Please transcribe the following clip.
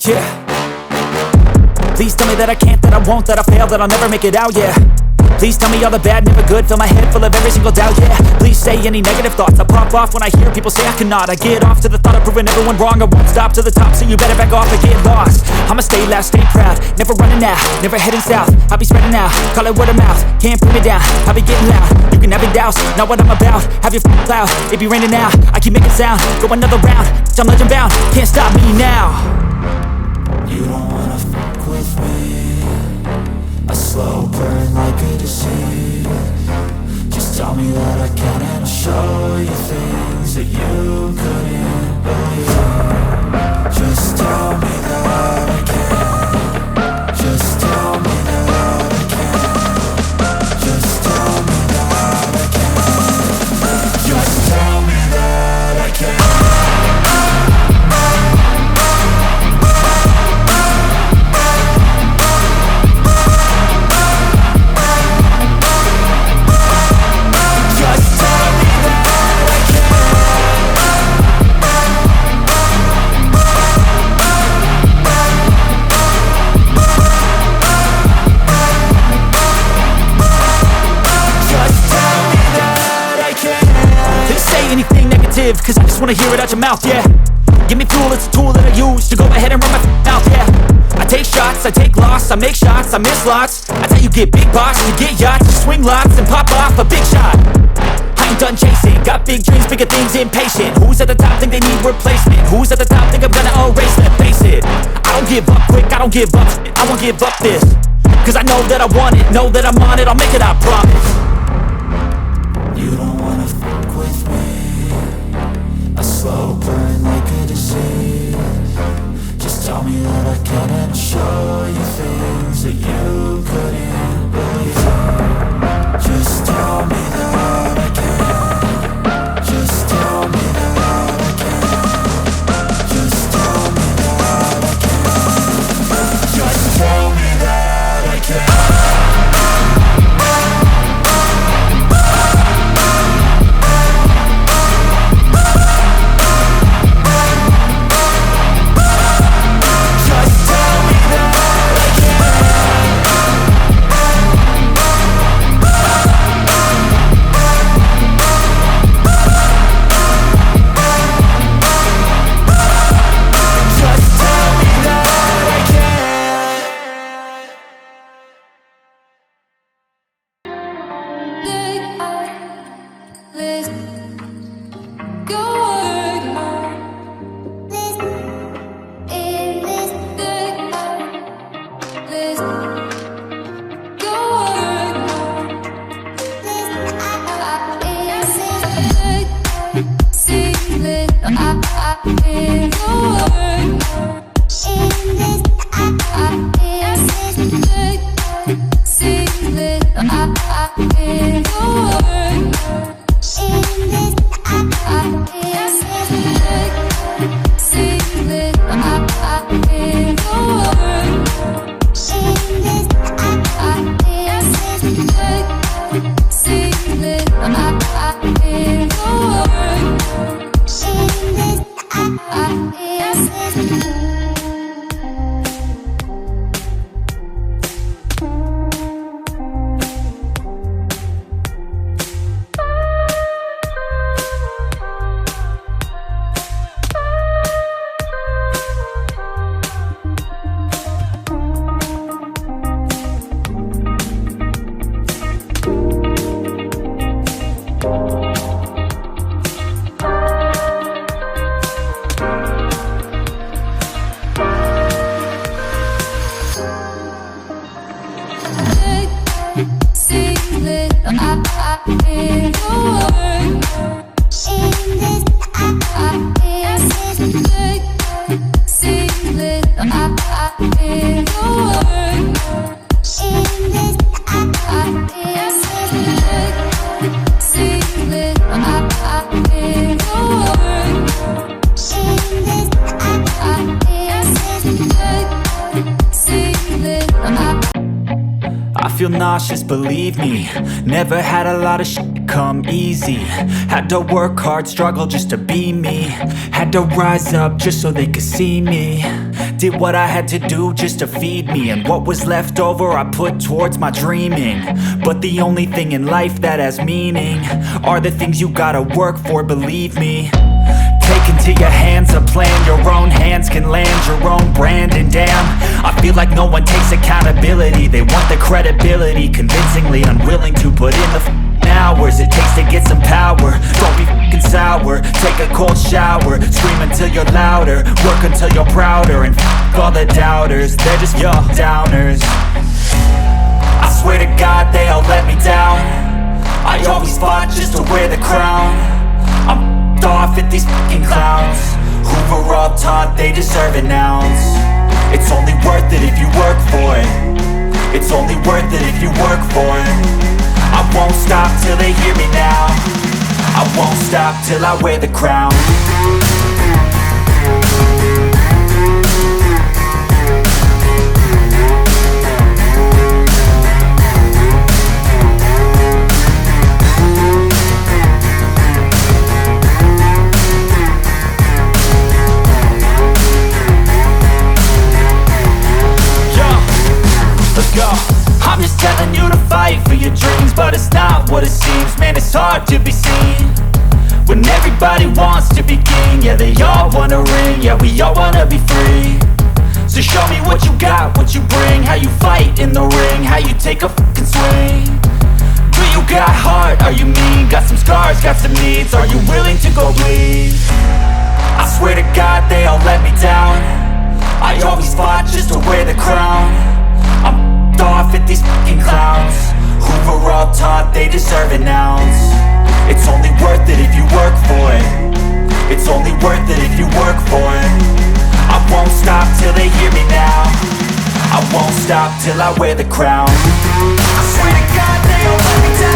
Yeah. Please tell me that I can't, that I won't, that I fail, that I'll never make it out, yeah. Please tell me all the bad, never good, fill my head full of every single doubt, yeah. Please say any negative thoughts, I pop off when I hear people say I cannot. I get off to the thought of proving everyone wrong, I won't stop to the top, so you better back off and get lost. I'ma stay loud, stay proud, never running out, never heading south. I'll be spreading out, call it word of mouth, can't put me down, I'll be getting loud. You can have your doubts, not what I'm about, have your f***ing cloud, it be raining now. I keep making sound, go another round, I'm legend bound, can't stop me now. You don't wanna fuck with me, a slow burn like a disease. Just tell me that I can and I'll show you things that you couldn't believe. Just tell me that I can. Just tell me that I can. Just tell me that I can. Just tell me that I can. Cause I just wanna hear it out your mouth, yeah. Give me fuel, it's a tool that I use to go ahead and run my mouth, yeah. I take shots, I take loss, I make shots, I miss lots. That's how you get big box, you get yachts, you swing lots and pop off a big shot. I ain't done chasing, got big dreams, bigger things, impatient. Who's at the top think they need replacement? Who's at the top think I'm gonna erase them? Face it, I don't give up quick, I don't give up shit, I won't give up this. Cause I know that I want it, know that I'm on it, I'll make it, I promise. You don't wanna fuck with me, a slow burn like a disease. Just tell me that I can and I'll show you things that you couldn't believe. Just tell me that I can. Just tell me that I can. Just tell me that I can. Just tell me that I can. I feel nauseous, believe me. Never had a lot of shit come easy. Had to work hard, struggle just to be me. Had to rise up just so they could see me. Did what I had to do just to feed me, and what was left over I put towards my dreaming. But the only thing in life that has meaning are the things you gotta work for, believe me. Take into your hands a plan, your own hands can land your own brand. And damn, I feel like no one takes accountability. They want the credibility, convincingly unwilling to put in the hours it takes to get some power. Don't be f***ing sour, take a cold shower. Scream until you're louder, work until you're prouder. And f*** all the doubters, they're just your downers. I swear to God they all let me down. I always fought just to wear the crown. I'm off at these fucking clowns who were all taught they deserve an ounce. It's only worth it if you work for it. It's only worth it if you work for it. I won't stop till they hear me now. I won't stop till I wear the crown. I'm just telling you to fight for your dreams, but it's not what it seems. Man, it's hard to be seen when everybody wants to be king. Yeah, they all wanna ring, yeah, we all wanna be free. So show me what you got, what you bring, how you fight in the ring, how you take a fucking swing. Do you got heart, are you mean? Got some scars, got some needs, are you willing to go bleed? I swear to God they all let me down. I always fought just to wear the crown. I'm off at these fucking clowns who were all taught they deserve an ounce. It's only worth it if you work for it. It's only worth it if you work for it. I won't stop till they hear me now. I won't stop till I wear the crown. I swear to God they all let me down.